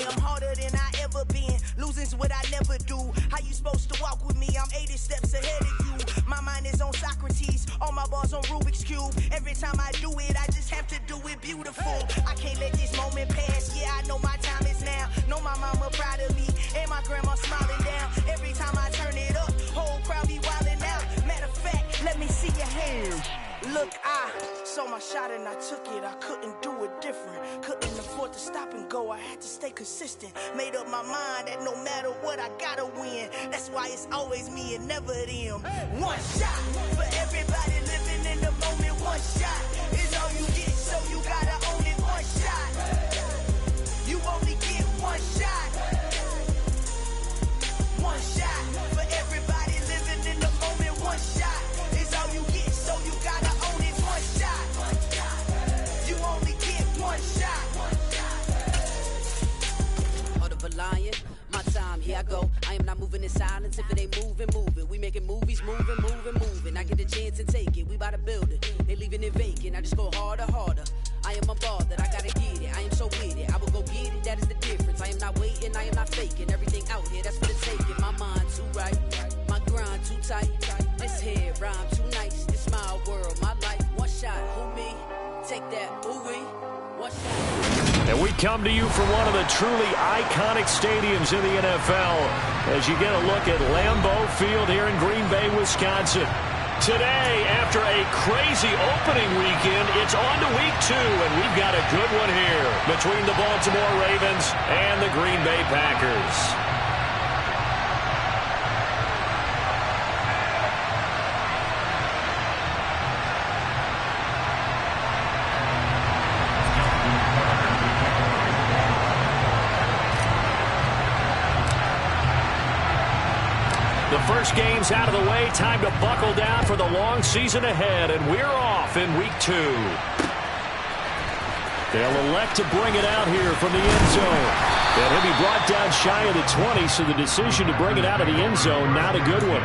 am harder than I ever been. Losing's what I never do. How you supposed to walk with me? I'm 80 steps ahead of you. My mind is on Socrates, all my bars on Rubik's Cube. Every time I do it, I just have to do it beautiful. I can't let this moment pass. Yeah, I know my time is now. Know my mama proud of me, and my grandma smiling down. Every time I turn it up, whole crowd be wildin' out. Matter of fact, let me see your hands. Look, I saw my shot and I took it. I couldn't do it different. Couldn't afford to stop and go. I had to stay consistent. Made up my mind that no matter what, I gotta win. That's why it's always me and never them. One shot for everybody living in the moment. One shot is all you get, so you gotta own it. One shot. You only get one shot. One shot for everybody living in the moment. One shot is all you get, so you gotta own it. One shot. You only get one shot. Heart of a lion, my time, here I go. I am not moving in silence. If it ain't moving, move it. We making movies, moving. I get a chance to take it. We bout to build it. They leaving it vacant. I just go harder. I am a ball that I gotta get it. I am so with it. I will go get it. That is the difference. I am not waiting. I am not faking. Everything out here, that's for the taking. My mind too right. My grind too tight. This head rhyme too nice. This my world, my life. One shot, who me? Take that, ooh-wee. One shot. And we come to you from one of the truly iconic stadiums in the NFL as you get a look at Lambeau Field here in Green Bay, Wisconsin. Today, after a crazy opening weekend, it's on to week 2, and we've got a good one here between the Baltimore Ravens and the Green Bay Packers. The first game's out of the way. Time to buckle down for the long season ahead, and we're off in week 2. They'll elect to bring it out here from the end zone. And he'll be brought down shy of the 20, so the decision to bring it out of the end zone, not a good one.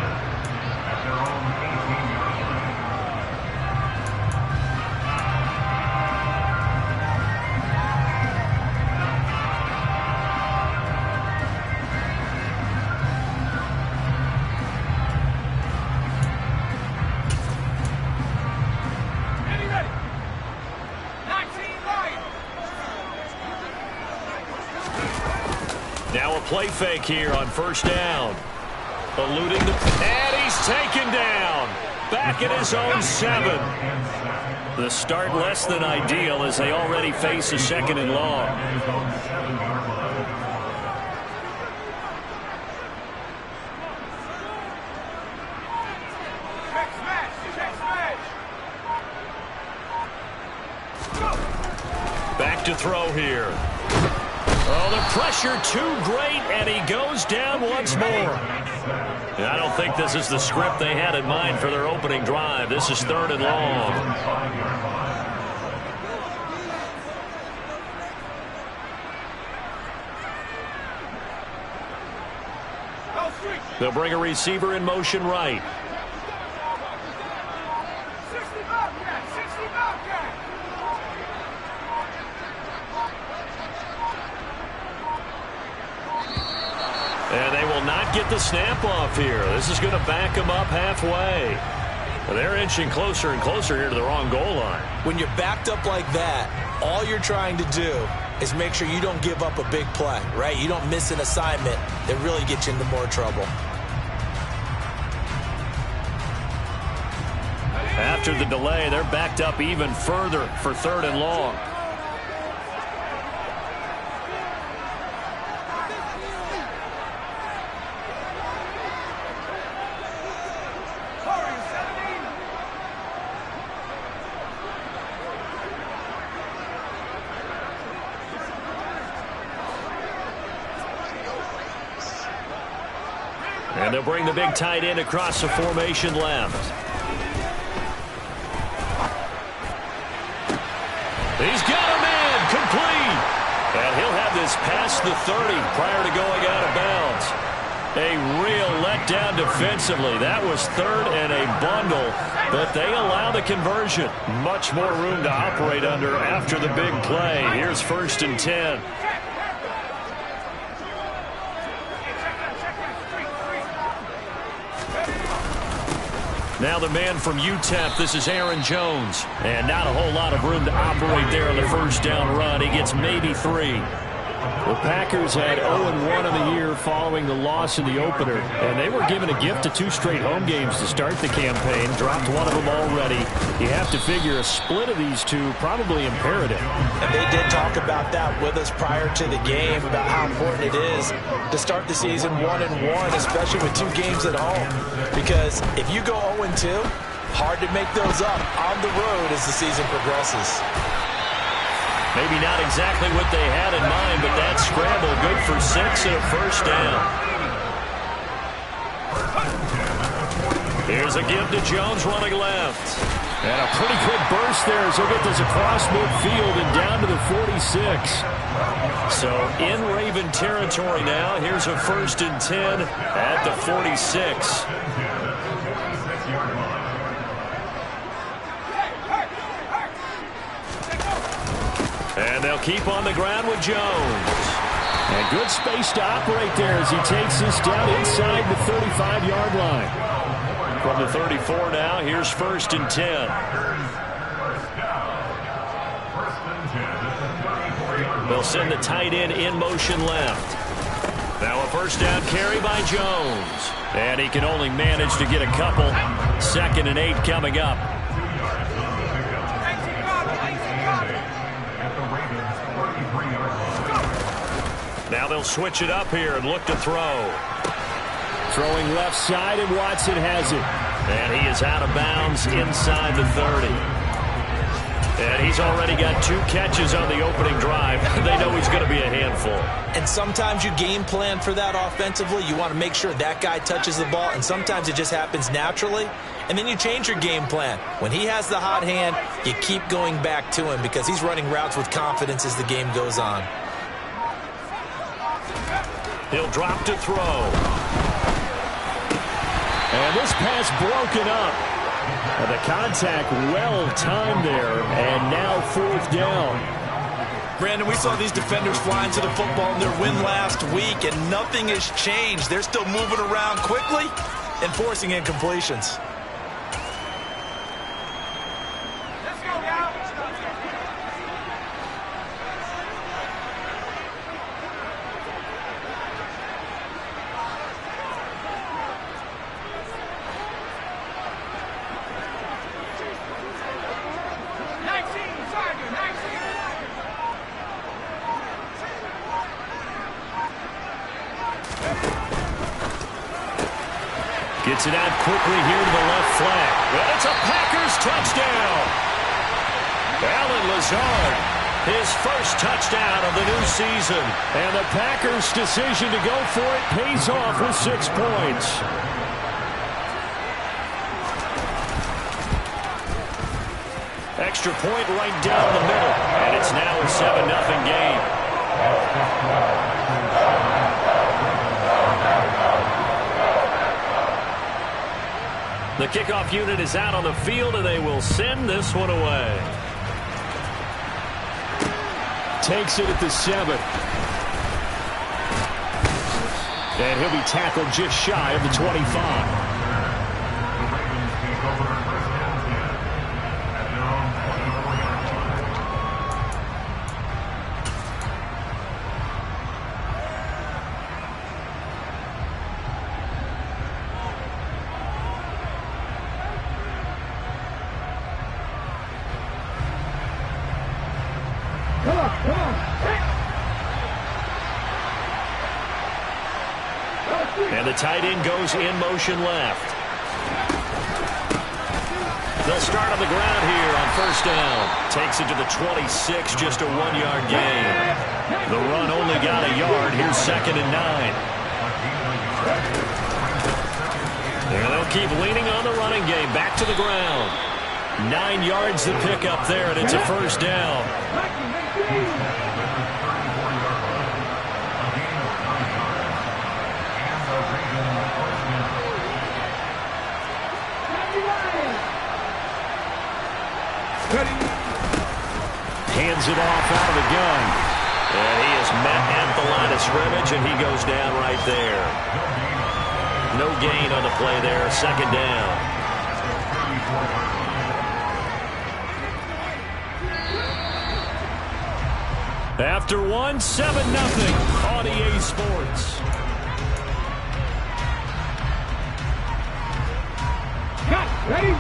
Now a play fake here on first down. Eluding the... And he's taken down. Back at his own 7. The start less than ideal as they already face a 2nd and long. Back to throw here. Oh, the pressure too great, and he goes down once more. I don't think this is the script they had in mind for their opening drive. This is 3rd and long. They'll bring a receiver in motion right. And they will not get the snap off here. This is going to back them up halfway. Well, they're inching closer and closer here to the wrong goal line. When you're backed up like that, all you're trying to do is make sure you don't give up a big play, right? You don't miss an assignment that really gets you into more trouble. After the delay, they're backed up even further for 3rd and long. And they'll bring the big tight end across the formation left. He's got a man complete. And he'll have this past the 30 prior to going out of bounds. A real letdown defensively. That was 3rd and a bundle, but they allow the conversion. Much more room to operate under after the big play. Here's 1st and 10. Now the man from UTEP, this is Aaron Jones. And not a whole lot of room to operate there on the first down run. He gets maybe 3. The Packers had 0-1 in the year following the loss in the opener, and they were given a gift of 2 straight home games to start the campaign. Dropped one of them already. You have to figure a split of these two probably imperative. And they did talk about that with us prior to the game, about how important it is to start the season 1-1, especially with 2 games at home. Because if you go 0-2, hard to make those up on the road as the season progresses. Maybe not exactly what they had in mind, but that scramble good for 6 and a first down. Here's a give to Jones running left. And a pretty good burst there as he'll get this across midfield and down to the 46. So in Raven territory now. Here's a 1st and 10 at the 46. And they'll keep on the ground with Jones. And good space to operate there as he takes this down inside the 35-yard line. From the 34 now, here's 1st and 10. They'll send the tight end in motion left. Now a first down carry by Jones. And he can only manage to get a couple. 2nd and 8 coming up. Now they'll switch it up here and look to throw. Throwing left side, and Watson has it. And he is out of bounds inside the 30. And he's already got 2 catches on the opening drive. They know he's going to be a handful. And sometimes you game plan for that offensively. You want to make sure that guy touches the ball, and sometimes it just happens naturally. And then you change your game plan. When he has the hot hand, you keep going back to him because he's running routes with confidence as the game goes on. He'll drop to throw. And this pass broken up. And the contact well-timed there. And now 4th down. Brandon, we saw these defenders flying to the football in their win last week, and nothing has changed. They're still moving around quickly and forcing incompletions. Gets it out quickly here to the left flank. And it's a Packers touchdown. Allen Lazard, his first touchdown of the new season. And the Packers' decision to go for it pays off with 6 points. Extra point right down the middle. And it's now a 7-0 game. The kickoff unit is out on the field, and they will send this one away. Takes it at the 7. And he'll be tackled just shy of the 25. And the tight end goes in motion left. They'll start on the ground here on first down. Takes it to the 26, just a 1-yard gain. The run only got a yard. Here's 2nd and 9. And they'll keep leaning on the running game. Back to the ground. 9 yards to pick up there, and it's a first down. Hands it off out of the gun. And he is met at the line of scrimmage, and he goes down right there. No gain on the play there, 2nd down. After one, 7-0 on EA Sports. Ready?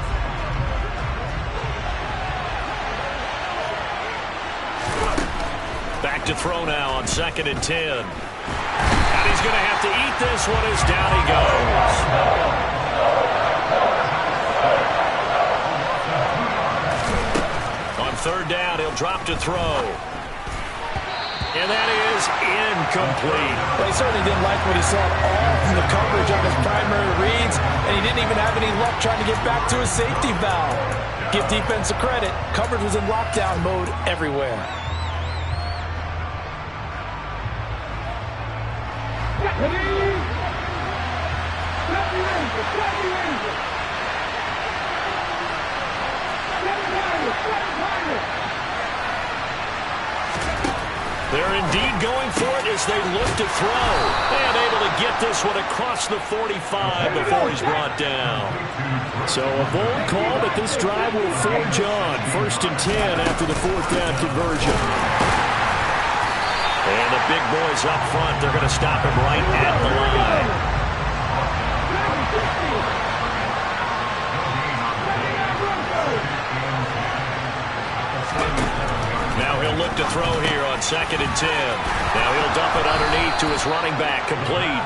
Back to throw now on 2nd and 10. And he's going to have to eat this one as down he goes. On 3rd down, he'll drop to throw. And that is incomplete. Well, he certainly didn't like what he saw at all from the coverage on his primary reads, and he didn't even have any luck trying to get back to his safety valve. Give defense a credit. Coverage was in lockdown mode everywhere. They're indeed going for it as they look to throw. And able to get this one across the 45 before he's brought down. So a bold call, but this drive will forge on. 1st and 10 after the 4th down conversion. And the big boys up front, they're going to stop him right at the line. Now he'll look to throw here on 2nd and 10. Now he'll dump it underneath to his running back, complete.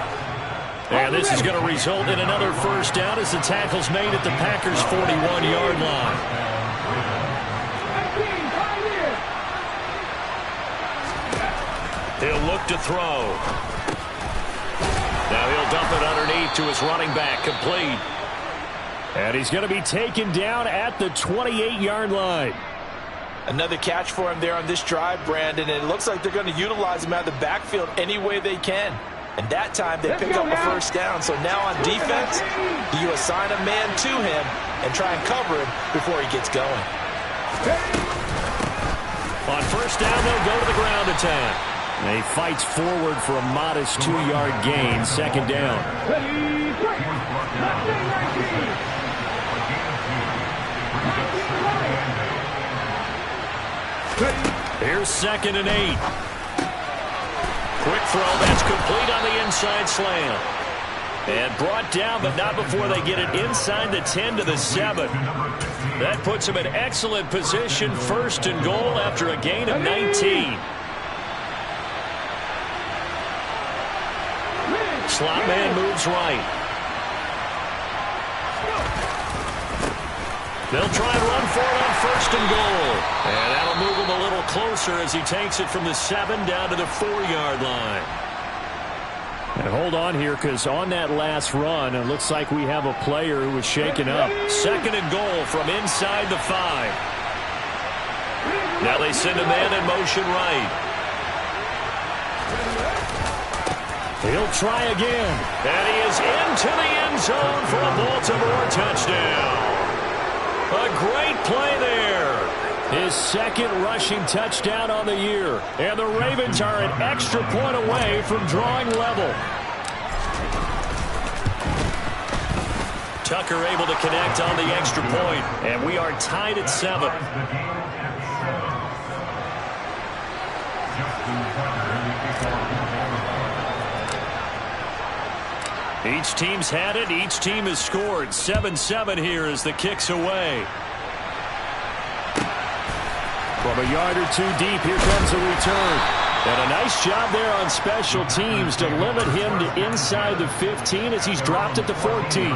And this is going to result in another 1st down as the tackle's made at the Packers' 41-yard line. He'll look to throw. Now he'll dump it underneath to his running back, complete. And he's going to be taken down at the 28-yard line. Another catch for him there on this drive, Brandon, and it looks like they're going to utilize him out of the backfield any way they can. And that time they pick up a 1st down. So now on defense, you assign a man to him and try and cover him before he gets going. On 1st down, they'll go to the ground attack. And he fights forward for a modest 2-yard gain, 2nd down. Here's 2nd and 8. Quick throw, that's complete on the inside slant. And brought down, but not before they get it inside the 10 to the 7. That puts him in excellent position, 1st and goal after a gain of 19. Slot man moves right. They'll try and run for it on 1st and goal. And that'll move him a little closer as he takes it from the 7 down to the 4-yard line. And hold on here, because on that last run, it looks like we have a player who was shaken up. 2nd and goal from inside the 5. Now they send a man in motion right. He'll try again. And he is into the end zone for a Baltimore touchdown. A great play there. His 2nd rushing touchdown on the year. And the Ravens are an extra point away from drawing level. Tucker able to connect on the extra point. And we are tied at 7. Each team's had it. Each team has scored. 7-7 here as the kick's away. From a yard or 2 deep, here comes a return. And a nice job there on special teams to limit him to inside the 15 as he's dropped at the 14.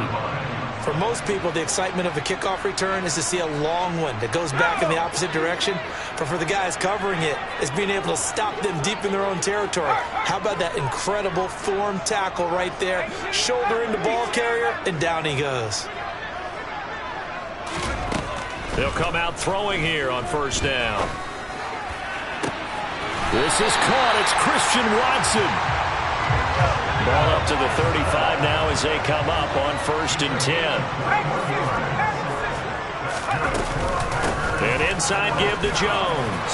For most people, the excitement of a kickoff return is to see a long one that goes back in the opposite direction. But for the guys covering it, it's being able to stop them deep in their own territory. How about that incredible form tackle right there? Shoulder into ball carrier, and down he goes. They'll come out throwing here on 1st down. This is caught. It's Christian Watson. Ball up to the 35 now as they come up on 1st and 10. And inside give to Jones.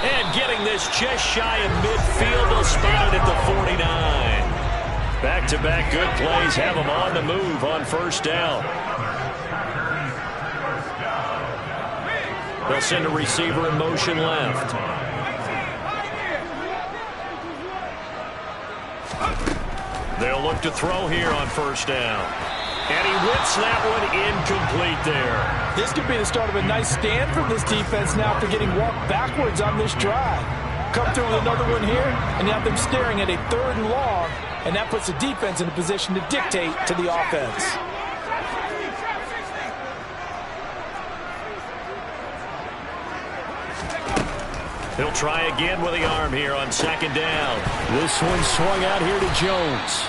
And getting this just shy of midfield, they'll spot it at the 49. Back-to-back good plays have them on the move on first down. They'll send a receiver in motion left. They'll look to throw here on first down. And he whips that one incomplete there. This could be the start of a nice stand from this defense now after getting walked backwards on this drive. Come through with another one here, and you have them staring at a 3rd and long, and that puts the defense in a position to dictate to the offense. He'll try again with the arm here on second down. This one swung out here to Jones.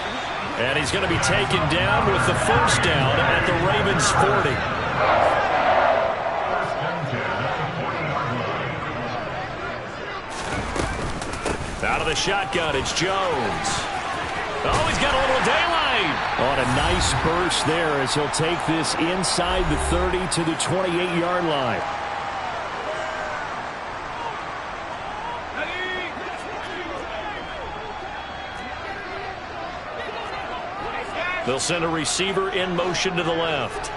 And he's going to be taken down with the first down at the Ravens 40. Out of the shotgun, it's Jones. Oh, he's got a little daylight. On a nice burst there as he'll take this inside the 30 to the 28-yard line. They'll send a receiver in motion to the left.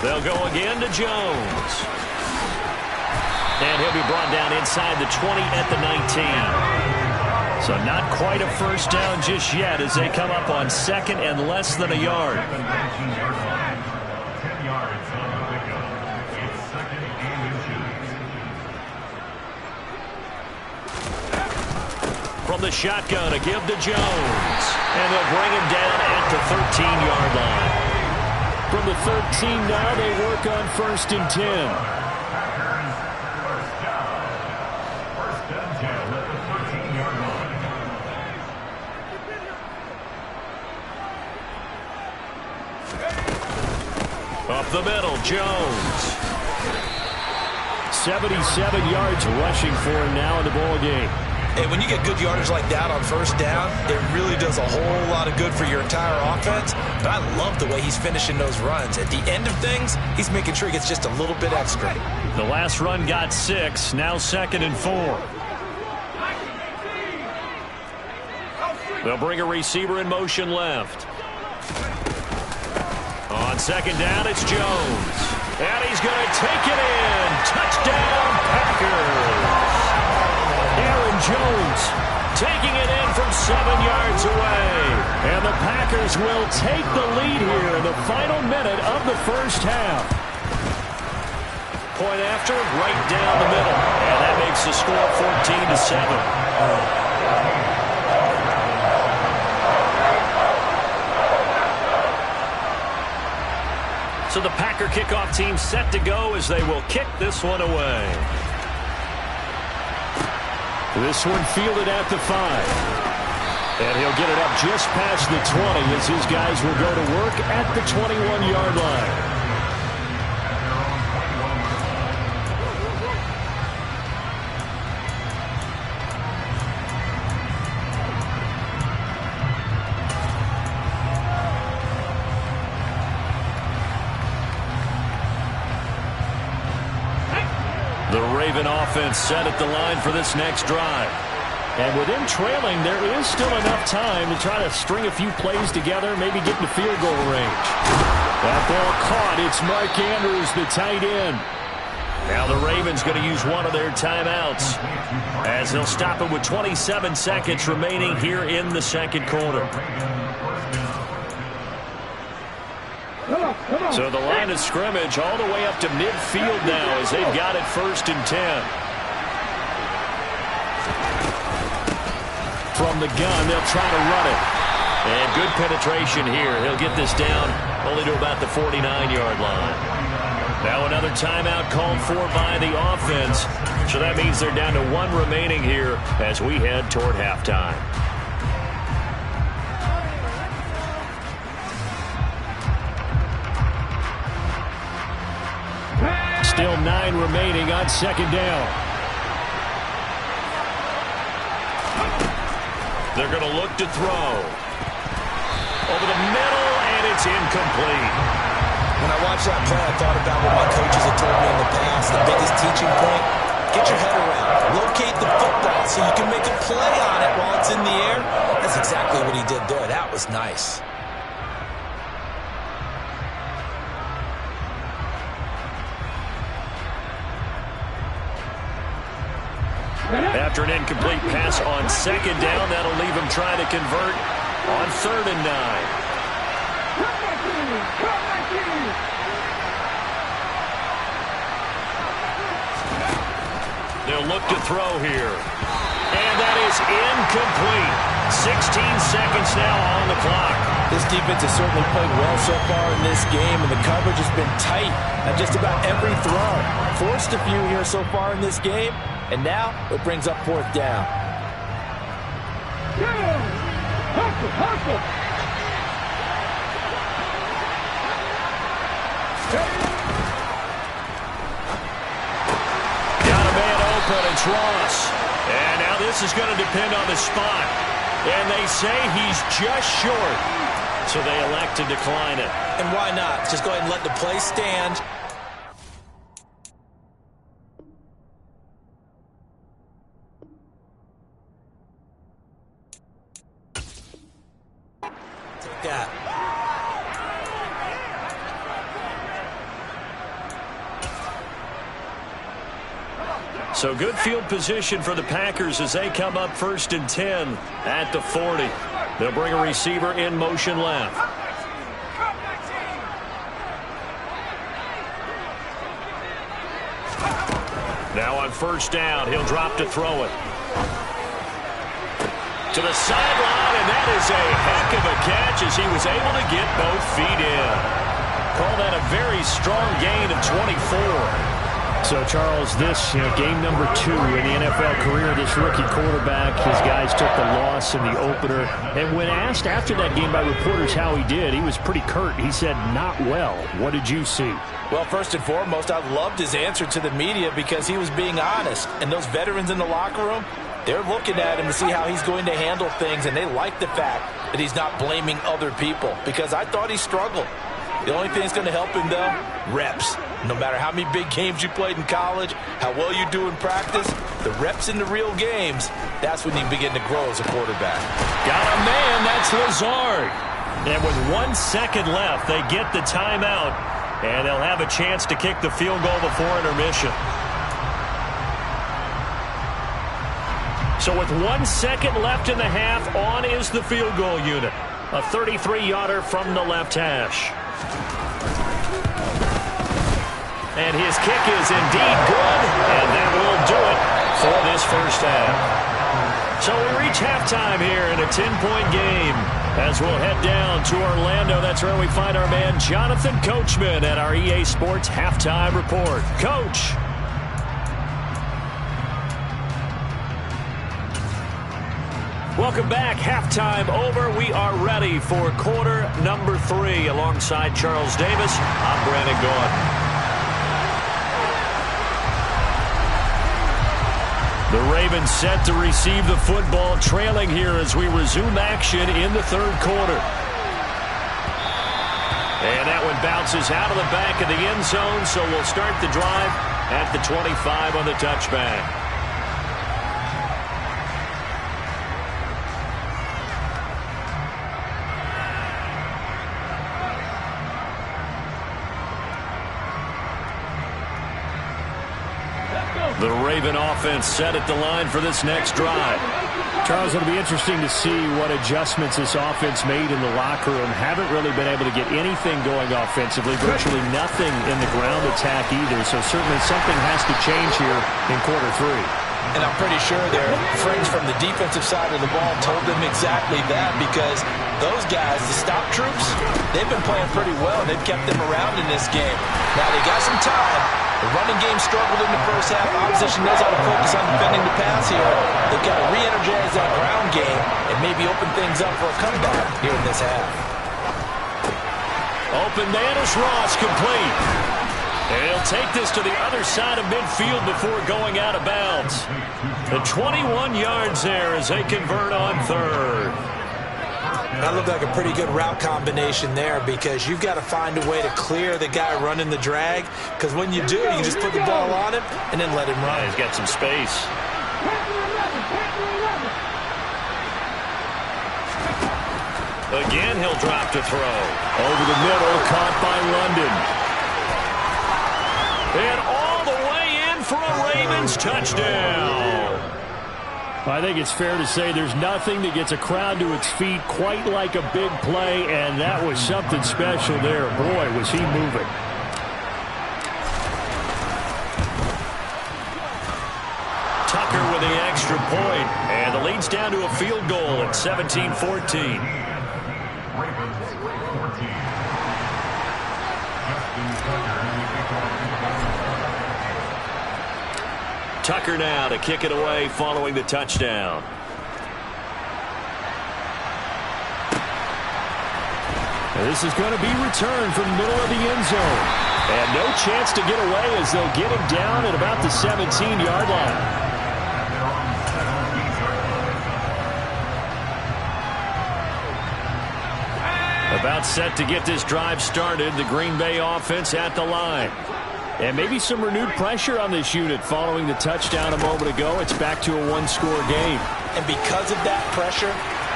They'll go again to Jones. And he'll be brought down inside the 20 at the 19. So not quite a first down just yet as they come up on second and less than a yard. From the shotgun, a give to Jones. And they'll bring him down at the 13-yard line. From the 13 now, they work on 1st and 10. Up the middle, Jones. 77 yards rushing for him now in the ball game. And when you get good yardage like that on first down, it really does a whole lot of good for your entire offense. But I love the way he's finishing those runs. At the end of things, he's making sure he gets just a little bit extra. The last run got 6, now 2nd and 4. They'll bring a receiver in motion left. On second down, it's Jones. And he's going to take it in. Touchdown, Packers. Aaron Jones taking it in from 7 yards away. And the Packers will take the lead here in the final minute of the first half. Point after, right down the middle. And that makes the score 14-7. So the Packer kickoff team set to go as they will kick this one away. This one fielded at the 5. And he'll get it up just past the 20 as his guys will go to work at the 21-yard line. The Raven offense set at the line for this next drive. And with them trailing, there is still enough time to try to string a few plays together, maybe get into field goal range. That ball caught. It's Mark Andrews, the tight end. Now the Ravens going to use one of their timeouts as they'll stop it with 27 seconds remaining here in the second quarter. So the line of scrimmage all the way up to midfield now as they've got it 1st and 10. From the gun, they'll try to run it. And good penetration here. He'll get this down only to about the 49-yard line. Now another timeout called for by the offense. So that means they're down to 1 remaining here as we head toward halftime. Still 9 remaining on second down. They're going to look to throw. Over the middle, and it's incomplete. When I watched that play, I thought about what my coaches had told me in the past. The biggest teaching point, Get your head around. Locate the football so you can make a play on it while it's in the air. That's exactly what he did there. That was nice. After an incomplete pass on second down, that'll leave him trying to convert on 3rd and 9. They'll look to throw here. And that is incomplete. 16 seconds now on the clock. This defense has certainly played well so far in this game, and the coverage has been tight on just about every throw. Forced a few here so far in this game, and now it brings up 4th down. It's Ross. And now this is going to depend on the spot. And they say he's just short. So they elect to decline it. And why not? Just go ahead and let the play stand. Take that. So good field position for the Packers as they come up 1st and 10 at the 40. They'll bring a receiver in motion left. Now on 1st down, he'll drop to throw it. To the sideline, and that is a heck of a catch as he was able to get both feet in. Call that a very strong gain of 24. So, Charles, this game number 2 in the NFL career, this rookie quarterback, his guys took the loss in the opener. And when asked after that game by reporters how he did, he was pretty curt. He said, not well. What did you see? Well, first and foremost, I loved his answer to the media because he was being honest. And those veterans in the locker room, they're looking at him to see how he's going to handle things, and they like the fact that he's not blaming other people because I thought he struggled. The only thing that's going to help him, though, reps. No matter how many big games you played in college, how well you do in practice, the reps in the real games, that's when you begin to grow as a quarterback. Got a man, that's Lazard. And with 1 second left, they get the timeout, and they'll have a chance to kick the field goal before intermission. So with 1 second left in the half, on is the field goal unit. A 33-yarder from the left hash. And his kick is indeed good, and that will do it for this first half. So we reach halftime here in a 10-point game as we'll head down to Orlando. That's where we find our man Jonathan Coachman at our EA Sports Halftime Report. Coach. Welcome back. Halftime over. We are ready for quarter number 3. Alongside Charles Davis, I'm Brandon Gaudin. The Ravens set to receive the football, trailing here as we resume action in the 3rd quarter. And that one bounces out of the back of the end zone, so we'll start the drive at the 25 on the touchback. The Raven offense set at the line for this next drive. Charles, it'll be interesting to see what adjustments this offense made in the locker room. Haven't really been able to get anything going offensively, virtually nothing in the ground attack either. So certainly something has to change here in quarter 3. And I'm pretty sure their friends from the defensive side of the ball told them exactly that because those guys, the stop troops, they've been playing pretty well. They've kept them around in this game. Now they got some time. The running game struggled in the first half. Opposition knows how to focus on defending the pass here. They've got to re-energize that ground game and maybe open things up for a comeback here in this half. Open man is Ross, complete. And he'll take this to the other side of midfield before going out of bounds. The 21 yards there as they convert on 3rd. That looked like a pretty good route combination there because you've got to find a way to clear the guy running the drag, because when you do, you just put the ball on him and then let him run. Yeah, he's got some space. Again, he'll drop to throw. Over the middle, caught by London. And all the way in for a Ravens touchdown. I think it's fair to say there's nothing that gets a crowd to its feet quite like a big play, and that was something special there. Boy, was he moving. Tucker with the extra point, and the lead's down to a field goal at 17-14. Tucker now to kick it away following the touchdown. This is going to be returned from the middle of the end zone. And no chance to get away as they'll get him down at about the 17-yard line. About set to get this drive started. The Green Bay offense at the line. And maybe some renewed pressure on this unit following the touchdown a moment ago. It's back to a one-score game. And because of that pressure,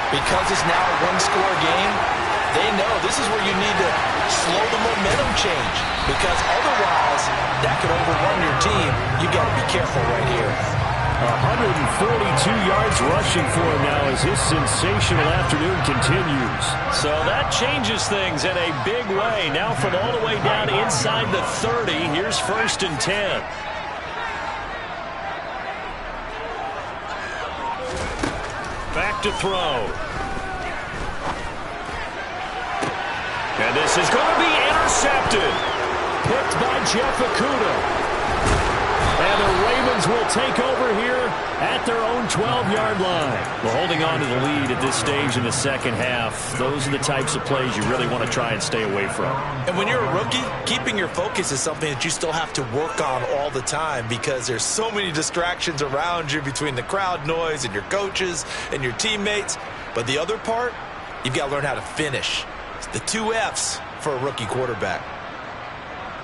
because it's now a one-score game, they know this is where you need to slow the momentum change, because otherwise that could overrun your team. You got to be careful right here. 142 yards rushing for him now as his sensational afternoon continues. So that changes things in a big way. Now from all the way down inside the 30, here's 1st and 10. Back to throw. And this is going to be intercepted. Picked by Jeff Okudah. And the Ravens will take over here at their own 12-yard line. Well, holding on to the lead at this stage in the second half, those are the types of plays you really want to try and stay away from. And when you're a rookie, keeping your focus is something that you still have to work on all the time, because there's so many distractions around you between the crowd noise and your coaches and your teammates. But the other part, you've got to learn how to finish. It's the 2 F's for a rookie quarterback.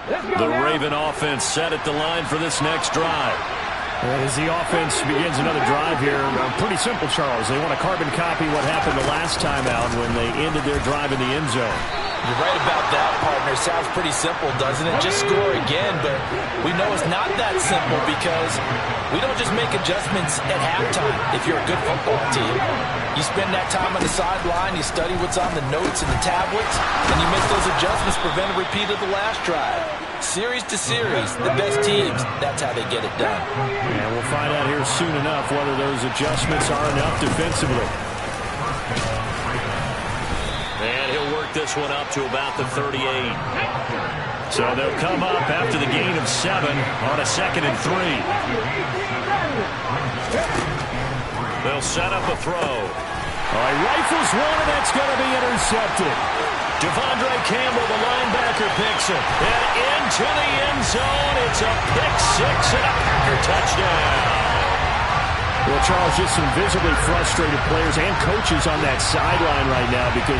The Raven offense set at the line for this next drive. As the offense begins another drive here, pretty simple, Charles. They want to carbon copy what happened the last time out when they ended their drive in the end zone. You're right about that, partner. Sounds pretty simple, doesn't it? Just score again, but we know it's not that simple, because we don't just make adjustments at halftime if you're a good football team. You spend that time on the sideline, you study what's on the notes and the tablets, and you make those adjustments, prevent a repeat of the last drive. Series to series, the best teams, that's how they get it done. And we'll find out here soon enough whether those adjustments are enough defensively. And he'll work this one up to about the 38. So they'll come up after the gain of 7 on a 2nd and 3. They'll set up a throw. All right, rifles one, and that's going to be intercepted. Devondre Campbell, the linebacker, picks it. And into the end zone. It's a pick 6 and a Packer touchdown. Well, Charles, just some visibly frustrated players and coaches on that sideline right now, because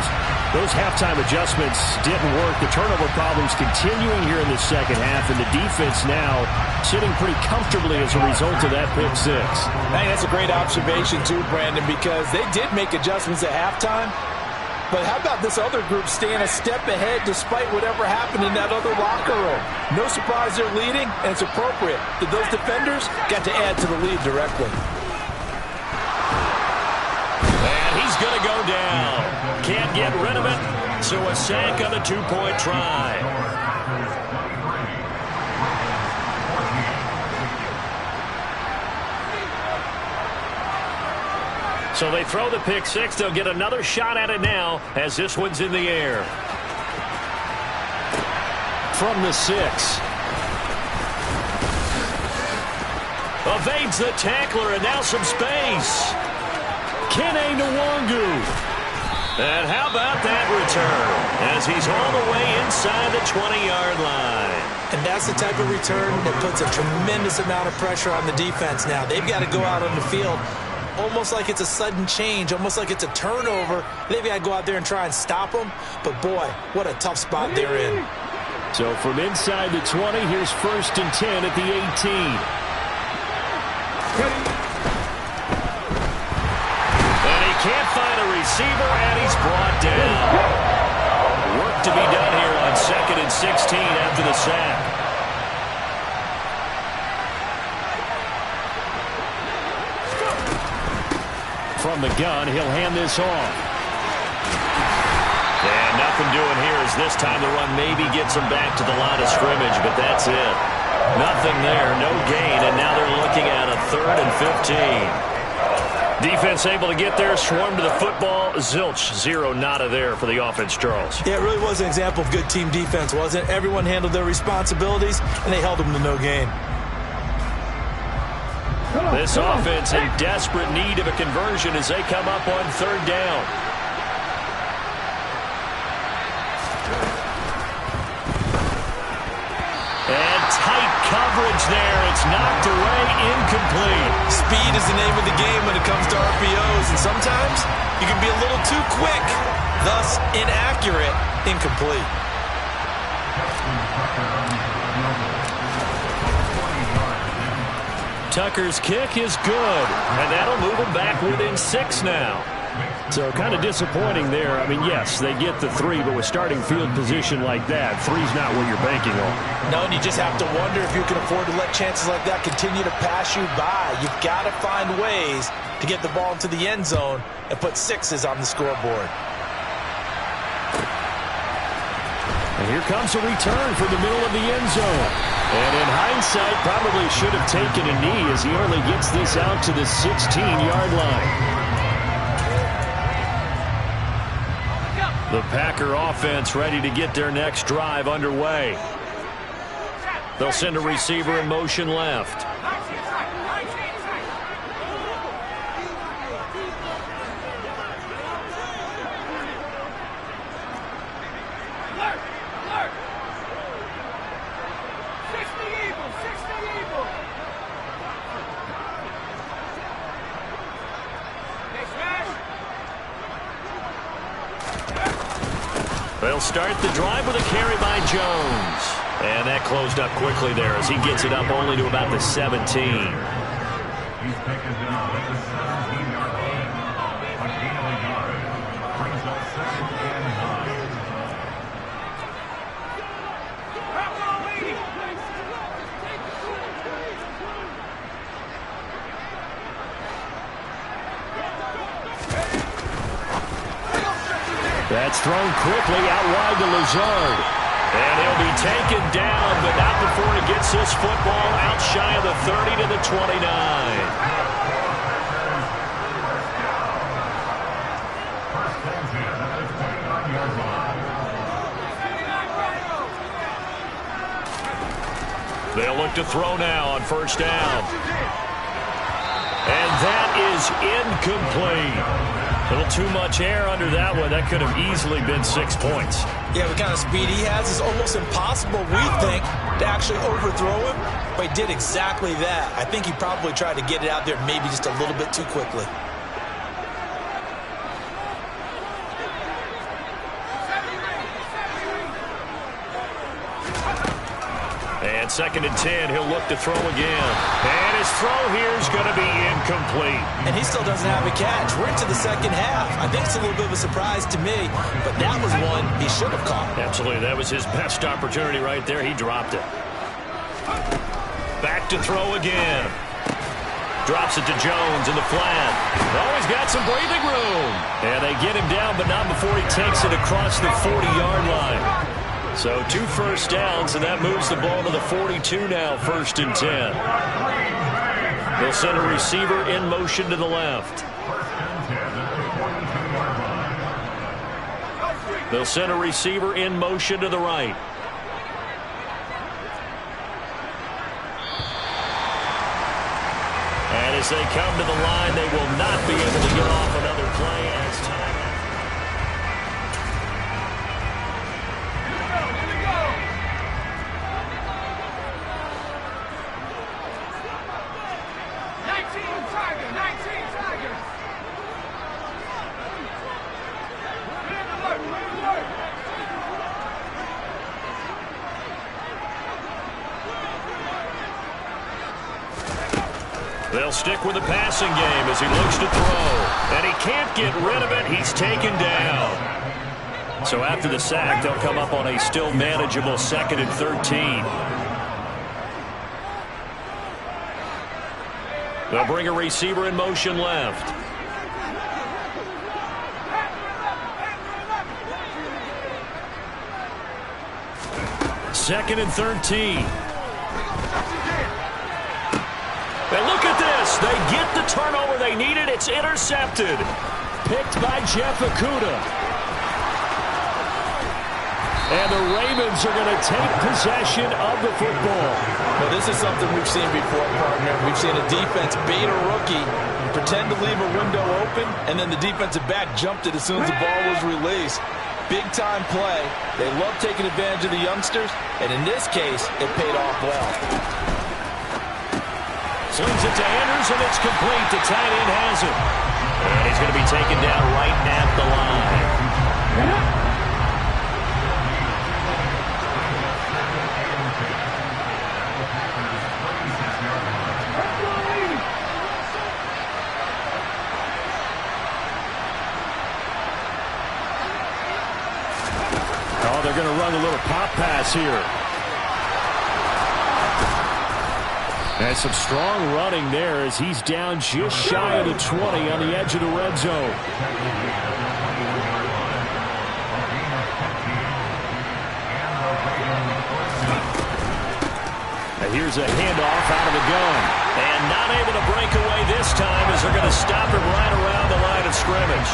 those halftime adjustments didn't work. The turnover problems continuing here in the second half, and the defense now sitting pretty comfortably as a result of that pick 6. I think that's a great observation too, Brandon, because they did make adjustments at halftime. But how about this other group staying a step ahead despite whatever happened in that other locker room? No surprise they're leading, and it's appropriate that those defenders got to add to the lead directly. And he's going to go down. Can't get rid of it, so a sack on the 2-point try. So they throw the pick 6. They'll get another shot at it now as this one's in the air. From the 6. Evades the tackler, and now some space. Kene Nwangu. And how about that return as he's all the way inside the 20-yard line. And that's the type of return that puts a tremendous amount of pressure on the defense now. They've got to go out on the field almost like it's a sudden change, almost like it's a turnover. Maybe I go out there and try and stop them, but boy, what a tough spot they're in. So from inside the 20, here's 1st and 10 at the 18. And he can't find a receiver, and he's brought down. Work to be done here on 2nd and 16 after the sack. From the gun, he'll hand this off. And nothing doing here as this time the run maybe gets him back to the line of scrimmage, but that's it. Nothing there, no gain, and now they're looking at a 3rd and 15. Defense able to get there, swarm to the football. Zilch, 0 nada there for the offense, Charles. Yeah, it really was an example of good team defense, wasn't it? Everyone handled their responsibilities, and they held them to no gain. This offense in desperate need of a conversion as they come up on 3rd down. And tight coverage there. It's knocked away, incomplete. Speed is the name of the game when it comes to RPOs, and sometimes you can be a little too quick, thus inaccurate, incomplete. Tucker's kick is good, and that'll move them back within 6 now. So kind of disappointing there. I mean, yes, they get the 3, but with starting field position like that, 3's not what you're banking on. No, and you just have to wonder if you can afford to let chances like that continue to pass you by. You've got to find ways to get the ball into the end zone and put 6s on the scoreboard. And here comes a return from the middle of the end zone. And in hindsight, probably should have taken a knee as he only gets this out to the 16-yard line. The Packer offense ready to get their next drive underway. They'll send a receiver in motion left. They'll start the drive with a carry by Jones. And that closed up quickly there as he gets it up only to about the 17. He's taken down at the 17-yard line. A gain of a yard. Brings up 2nd and 9. That's thrown quickly out wide to Lazard. And he'll be taken down, but not before he gets this football out shy of the 30 to the 29. They'll look to throw now on 1st down. And that is incomplete. A little too much air under that one. That could have easily been 6 points. Yeah, the kind of speed he has is almost impossible, we think, to actually overthrow him. But he did exactly that. I think he probably tried to get it out there maybe just a little bit too quickly. And 2nd and 10, he'll look to throw again. And his throw here is going to be incomplete. And he still doesn't have a catch. We're into the 2nd half. I think it's a little bit of a surprise to me, but that was one he should have caught. Absolutely. That was his best opportunity right there. He dropped it. Back to throw again. Drops it to Jones in the flat. Oh, he's got some breathing room. And they get him down, but not before he takes it across the 40-yard line. So 2 first downs, and that moves the ball to the 42 now, 1st and 10. They'll send a receiver in motion to the left. They'll send a receiver in motion to the right. And as they come to the line, they will not be able to get off another play as time. They'll stick with the passing game as he looks to throw. And he can't get rid of it. He's taken down. So after the sack, they'll come up on a still manageable 2nd and 13. They'll bring a receiver in motion left. Second and 13. And look at this. They get the turnover they needed. It's intercepted. Picked by Jeff Okudah. And the Ravens are going to take possession of the football. Well, this is something we've seen before, partner. We've seen a defense bait a rookie, pretend to leave a window open, and then the defensive back jumped it as soon as the ball was released. Big-time play. They love taking advantage of the youngsters, and in this case, it paid off well. Swings it to Andrews, and it's complete. The tight end has it. And he's going to be taken down right at the line. Oh, they're going to run a little pop pass here. And some strong running there as he's down just shy of the 20 on the edge of the red zone. And here's a handoff out of the gun. And not able to break away this time as they're going to stop him right around the line of scrimmage.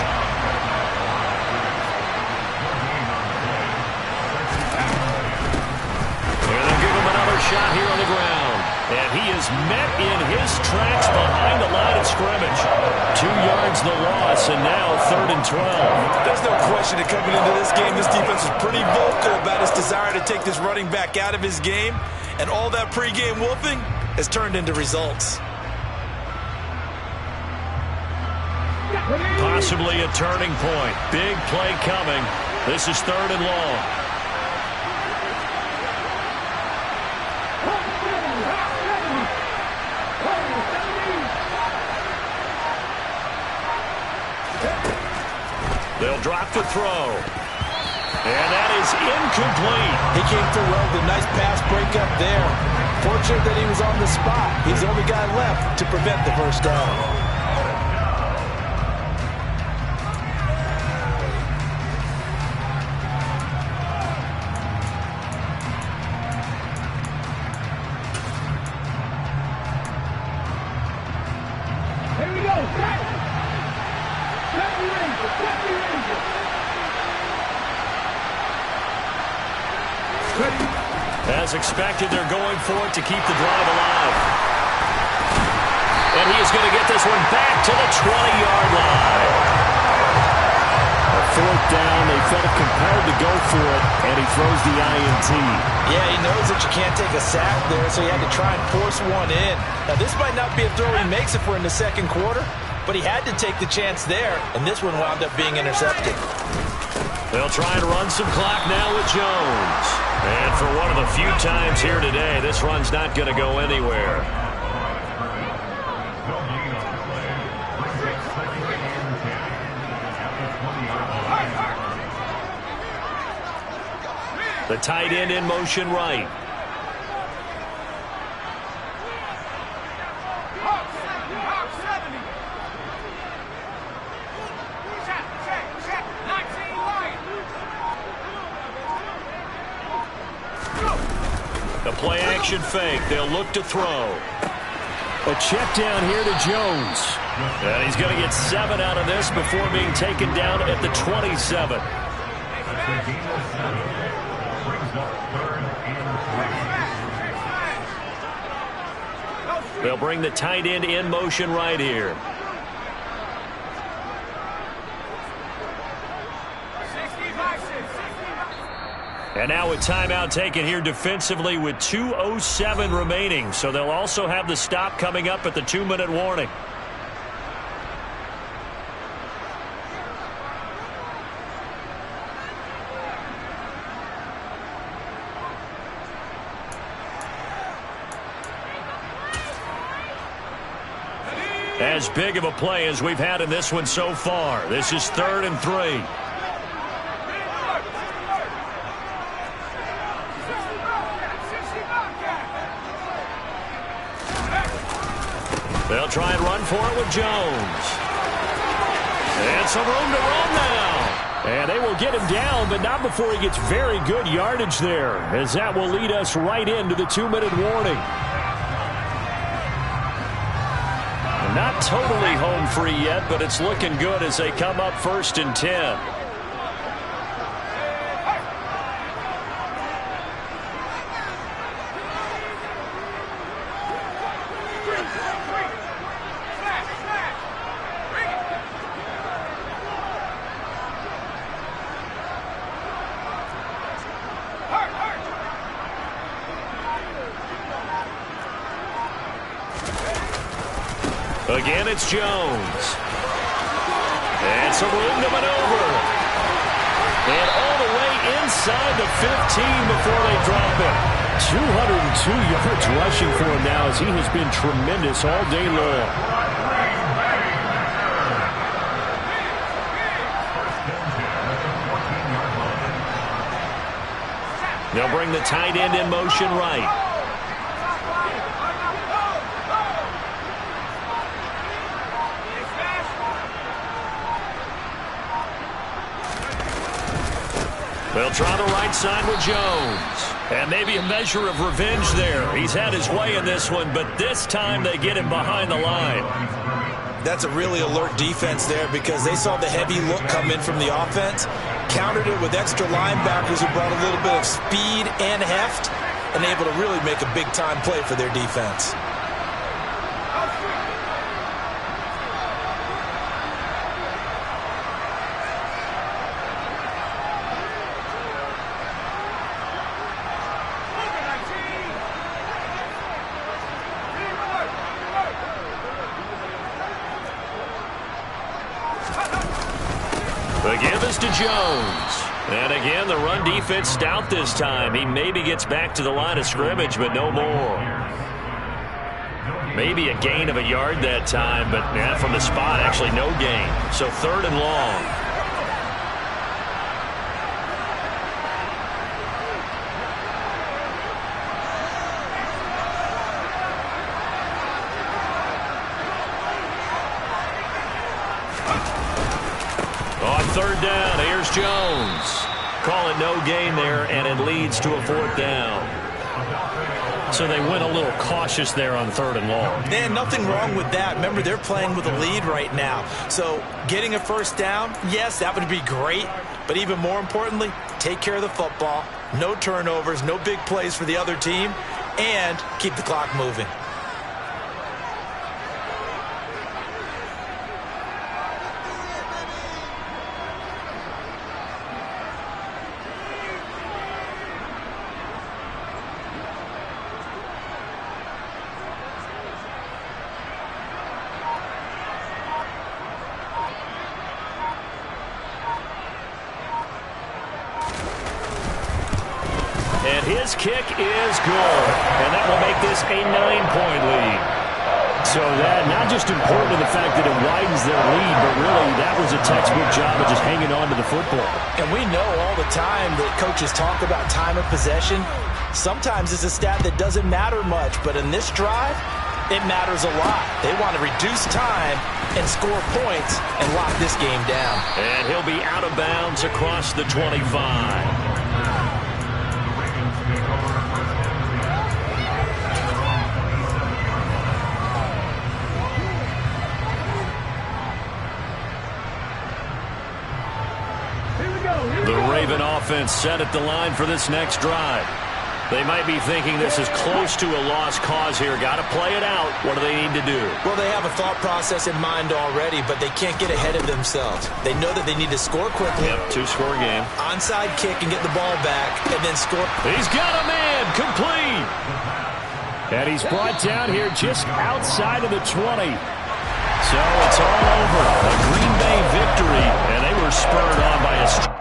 And they'll give him another shot here on the ground. And he is met in his tracks behind the line of scrimmage. 2 yards the loss, and now 3rd and 12. There's no question that coming into this game, this defense is pretty vocal about its desire to take this running back out of his game. And all that pregame wolfing has turned into results. Possibly a turning point. Big play coming. This is 3rd and long. They'll drop the throw. And that is incomplete. He came through well with a nice pass breakup there. Fortunate that he was on the spot. He's the only guy left to prevent the first down. As expected, they're going for it to keep the drive alive. And he is going to get this one back to the 20-yard line. A 4th down, they felt compelled to go for it, and he throws the INT. Yeah, he knows that you can't take a sack there, so he had to try and force one in. Now, this might not be a throw he makes if we're in the 2nd quarter, but he had to take the chance there, and this one wound up being intercepted. They'll try and run some clock now with Jones. And for one of the few times here today, this run's not going to go anywhere. The tight end in motion right. The play action fake. They'll look to throw. A check down here to Jones. And he's going to get 7 out of this before being taken down at the 27. They'll bring the tight end in motion right here. And now a timeout taken here defensively with 2:07 remaining. So they'll also have the stop coming up at the 2-minute warning. as big of a play as we've had in this one so far. This is 3rd and 3. They'll try and run for it with Jones. And some room to run now. And they will get him down, but not before he gets very good yardage there, as that will lead us right into the 2-minute warning. Not totally home free yet, but it's looking good as they come up 1st and 10. Again, it's Jones. And some room to maneuver. And all the way inside the 15 before they drop it. 202 yards rushing for him now, as he has been tremendous all day long. They'll bring the tight end in motion right. They'll try the right side with Jones. And maybe a measure of revenge there. He's had his way in this one, but this time they get him behind the line. That's a really alert defense there, because they saw the heavy look come in from the offense, countered it with extra linebackers who brought a little bit of speed and heft, and able to really make a big-time play for their defense. The give is to Jones. And again, the run defense stout this time. He maybe gets back to the line of scrimmage, but no more. Maybe a gain of a yard that time, but from the spot, actually no gain. So 3rd and long. On 3rd down, here's Jones. Call it no gain there, and it leads to a 4th down. So they went a little cautious there on 3rd and long. And nothing wrong with that. Remember, they're playing with a lead right now. So getting a 1st down, yes, that would be great. But even more importantly, take care of the football. No turnovers, no big plays for the other team, and keep the clock moving. And his kick is good. And that will make this a 9-point lead. So that not just important to the fact that it widens their lead, but really that was a textbook job of just hanging on to the football. And we know all the time that coaches talk about time of possession. Sometimes it's a stat that doesn't matter much, but in this drive, it matters a lot. They want to reduce time and score points and lock this game down. And he'll be out of bounds across the 25. The Raven offense set at the line for this next drive. They might be thinking this is close to a lost cause here. Got to play it out. What do they need to do? Well, they have a thought process in mind already, but they can't get ahead of themselves. They know that they need to score quickly. Yep, 2-score game. Onside kick and get the ball back, and then score. He's got a man. Complete. And he's brought down here just outside of the 20. So it's all over. A Green Bay victory, and they were spurred on by a...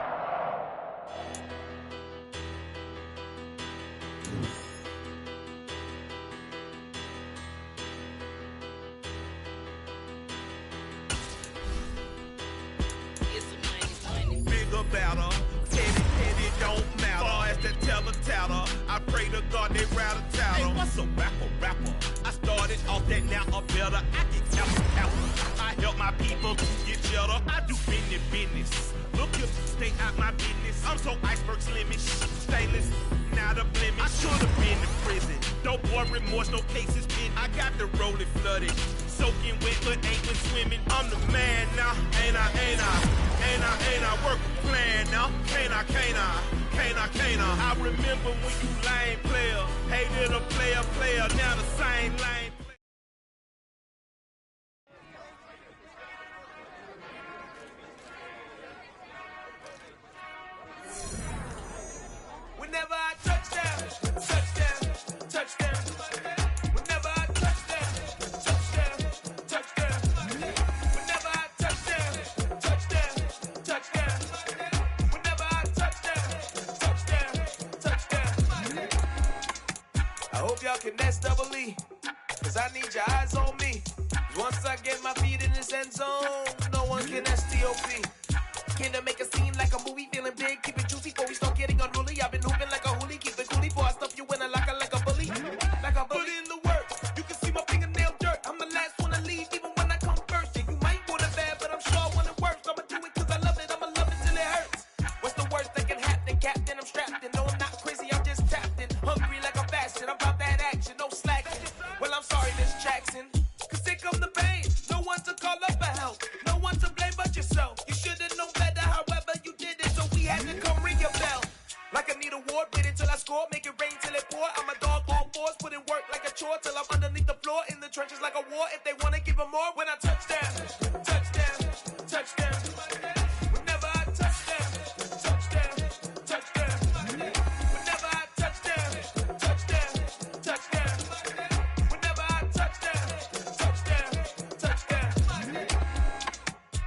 What's a rapper? I started off that, now I'm better. I get capper. I help my people to get cheddar. I do business. Look here, stay out my business. I'm so iceberg slimmish, stainless, not a blemish. I should've been to prison. No boy remorse, no cases pinned. I got the rolling flooded, soaking wet, but ain't been swimming. I'm the man now, ain't I? Work a plan now, can't I? I remember when you lame player, hated a player, now the same lane. Whenever I touchdown. Whenever I touchdown. Whenever I touchdown. Whenever I touchdown. I hope y'all can nest double E, cause I need your eyes on me. Once I get my feet in this end zone, no one can STOP. Can to make a scene like a movie, feeling big, keep it juicy before we start getting unruly. I've been hooping like a hoolie, keep it coolie before I stuff you in a locker like a bully. Put in the work, you can see my fingernail dirt. I'm the last one to leave, even when I come first. Yeah, you might want it bad, but I'm sure I want it worse. I'ma do it cause I love it, I'ma love it till it hurts. What's the worst that can happen, Captain? I'm strapped in, no I'm not crazy, I'm just tapped in. Hungry like I'm fasting, I'm about that action, no slacking. Well, I'm sorry, Miss Jackson, cause here come the pain. No one to call up for help, no one to blame but yourself. You should've known better, however you did it, so we had to come ring your bell. Like I need a ward, wait until I score, make it rain till it pour. I'm a dog on fours, put in work like a chore till I'm underneath the floor, in the trenches like a war. If they wanna give them more, when I touchdown. Whenever I touchdown. Whenever I touchdown. Whenever I touchdown.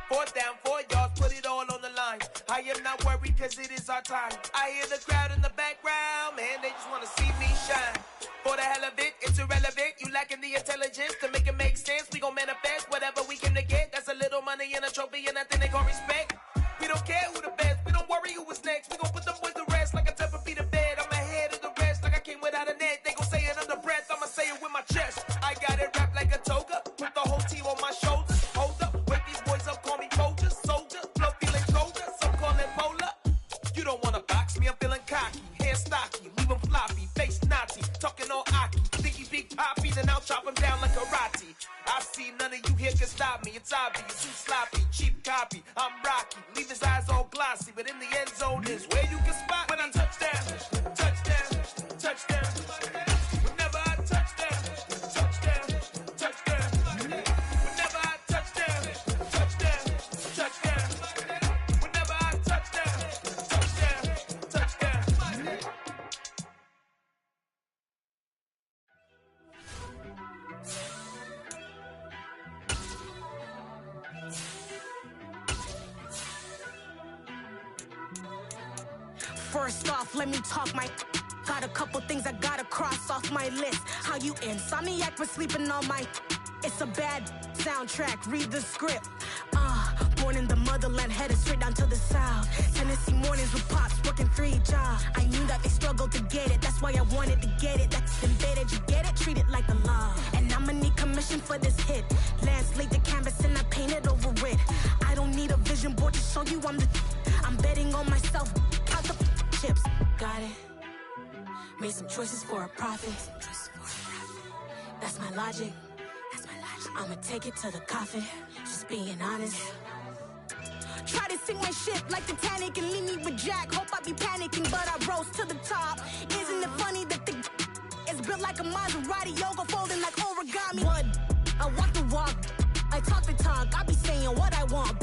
Fourth down, 4 yards, put it all on the line. I am not worried cause it is our time. I hear the crowd in the background, man, they just wanna see me shine. For the hell of it, it's irrelevant. You lacking the intelligence to make it make sense. We gon' manifest whatever we came to get. That's a little money and a trophy and nothing they gon' respect. We don't care who the best, we don't worry who is next. We gon' put them boys to rest like a Tempur-Pedic bed. I'm ahead of the rest like I came without a net. They gon' say it under breath, I'ma say it with my chest. I got it wrapped like a toga, put the whole team on my shoulders. Hold up, wake these boys up, call me Folger, soldier. Flow feeling colder, some call it polar. You don't wanna box me, I'm feeling cocky. Hair stocky, leave him floppy, face Nazi. Talking all aki, think he big poppy, then I'll chop him down like karate. I see none of you here can stop me, it's obvious, too sloppy, cheap copy. I'm Rocky, leave his eyes all glossy, but in the end zone is where you can spot when I touchdown. Whenever I touchdown. Whenever I touchdown. Whenever I touchdown. First off, let me talk my. Got a couple things I gotta cross off my list. How you insomniac for sleeping on my. It's a bad soundtrack, read the script. Born in the motherland, headed straight down to the south. Tennessee mornings with pops, working 3 jobs. I knew that they struggled to get it, that's why I wanted to get it. That's embedded, you get it, treat it like the law. And I'ma need commission for this hit. Lance laid the canvas and I painted over it. I don't need a vision board to show you I'm betting on myself, count the chips. Got it. Made some choices for a profit. That's my logic. I'ma take it to the coffin. Just being honest. Try to sink my ship like Titanic and leave me with Jack. Hope I be panicking, but I rose to the top. Isn't it funny that the is built like a Maserati, yoga folding like origami? What? I walk the walk. I talk the talk. I be saying what I want.